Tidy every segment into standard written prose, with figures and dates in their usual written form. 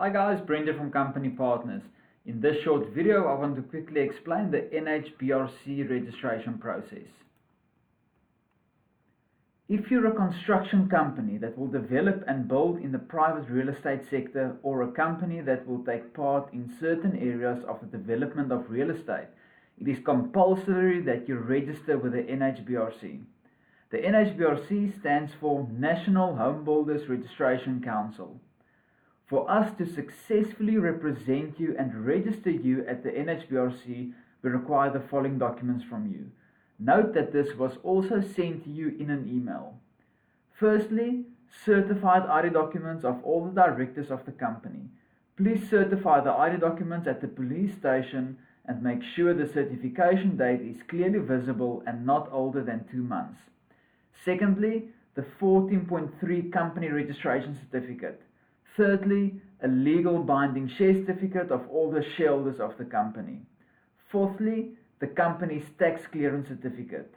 Hi guys, Brenda from Company Partners. In this short video, I want to quickly explain the NHBRC registration process. If you're a construction company that will develop and build in the private real estate sector, or a company that will take part in certain areas of the development of real estate, it is compulsory that you register with the NHBRC. The NHBRC stands for National Home Builders Registration Council. For us to successfully represent you and register you at the NHBRC, we require the following documents from you. Note that this was also sent to you in an email. Firstly, certified ID documents of all the directors of the company. Please certify the ID documents at the police station and make sure the certification date is clearly visible and not older than 2 months. Secondly, the 14.3 company registration certificate. Thirdly, a legal binding share certificate of all the shareholders of the company. Fourthly, the company's tax clearance certificate.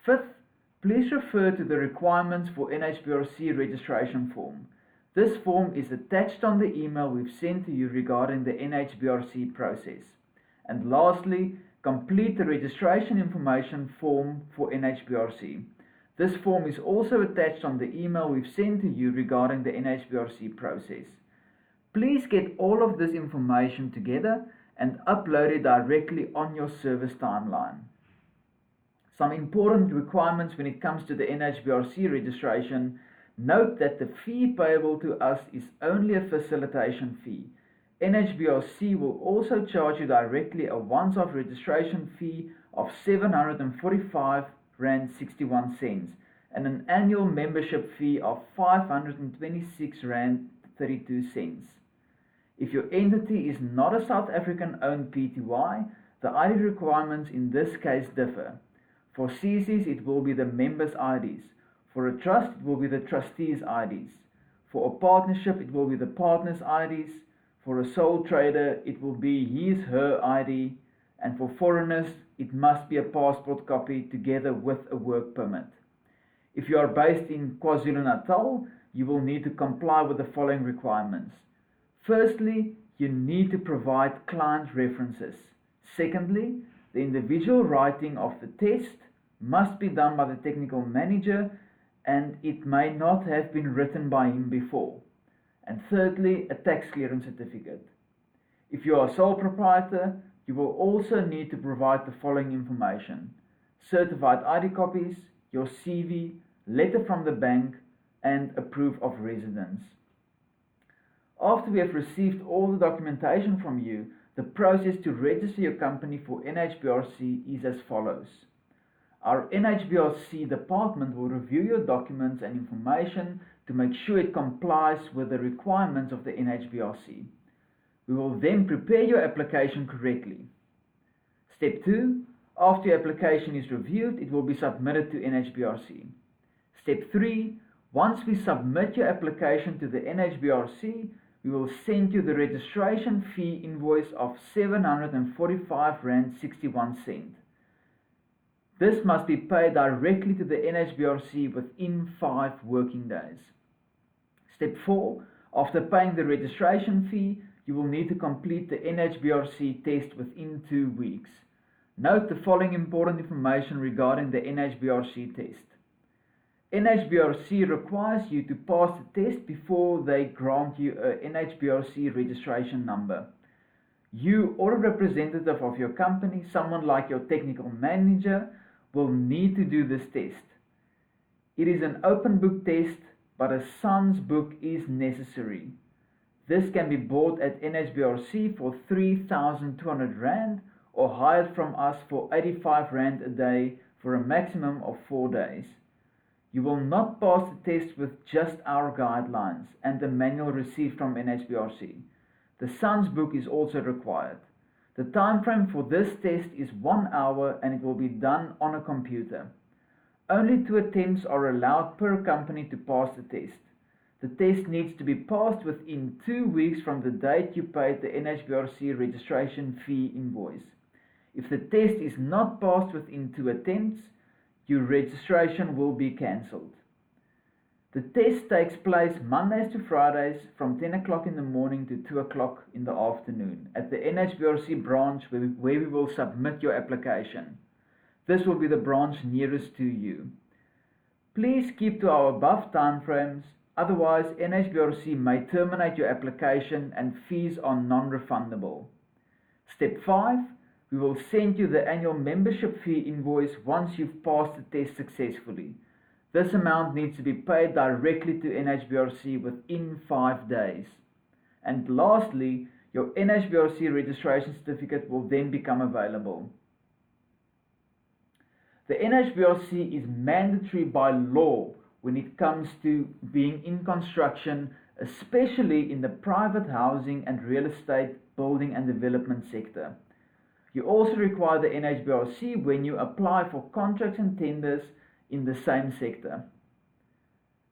Fifth, please refer to the requirements for NHBRC registration form. This form is attached on the email we've sent to you regarding the NHBRC process. And lastly, complete the registration information form for NHBRC. This form is also attached on the email we've sent to you regarding the NHBRC process. Please get all of this information together and upload it directly on your service timeline. Some important requirements when it comes to the NHBRC registration. Note that the fee payable to us is only a facilitation fee. NHBRC will also charge you directly a once-off registration fee of R745.61 and an annual membership fee of R526.32. If your entity is not a South African-owned Pty, the ID requirements in this case differ. For CCs, it will be the members' IDs. For a trust, it will be the trustees' IDs. For a partnership, it will be the partners' IDs. For a sole trader, it will be his/her ID. And for foreigners, it must be a passport copy together with a work permit. If you are based in KwaZulu-Natal, you will need to comply with the following requirements. Firstly, you need to provide client references. Secondly, the individual writing of the test must be done by the technical manager and it may not have been written by him before. And thirdly, a tax clearance certificate. If you are a sole proprietor, you will also need to provide the following information: certified ID copies, your CV, letter from the bank, and a proof of residence. After we have received all the documentation from you, the process to register your company for NHBRC is as follows. Our NHBRC department will review your documents and information to make sure it complies with the requirements of the NHBRC. We will then prepare your application correctly. Step 2. After your application is reviewed, it will be submitted to NHBRC. Step 3. Once we submit your application to the NHBRC, we will send you the registration fee invoice of R745.61. This must be paid directly to the NHBRC within 5 working days. Step 4. After paying the registration fee, you will need to complete the NHBRC test within 2 weeks. Note the following important information regarding the NHBRC test. NHBRC requires you to pass the test before they grant you a NHBRC registration number. You or a representative of your company, someone like your technical manager, will need to do this test. It is an open book test, but a SANS book is necessary. This can be bought at NHBRC for R3,200 or hired from us for R85 a day for a maximum of 4 days. You will not pass the test with just our guidelines and the manual received from NHBRC. The SANS book is also required. The time frame for this test is 1 hour and it will be done on a computer. Only 2 attempts are allowed per company to pass the test. The test needs to be passed within 2 weeks from the date you paid the NHBRC registration fee invoice. If the test is not passed within 2 attempts, your registration will be cancelled. The test takes place Mondays to Fridays from 10 o'clock in the morning to 2 o'clock in the afternoon at the NHBRC branch where we will submit your application. This will be the branch nearest to you. Please keep to our above timeframes, otherwise NHBRC may terminate your application and fees are non-refundable. Step 5. We will send you the annual membership fee invoice once you've passed the test successfully. This amount needs to be paid directly to NHBRC within 5 days. And lastly, your NHBRC registration certificate will then become available. The NHBRC is mandatory by law when it comes to being in construction, especially in the private housing and real estate building and development sector. You also require the NHBRC when you apply for contracts and tenders in the same sector.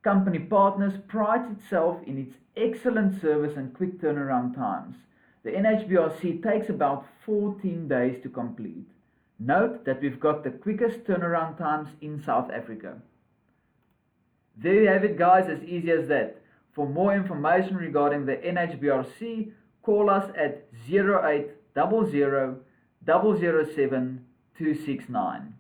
Company Partners prides itself in its excellent service and quick turnaround times. The NHBRC takes about 14 days to complete. Note that we've got the quickest turnaround times in South Africa. There you have it, guys, as easy as that. For more information regarding the NHBRC, call us at 0800 007 269.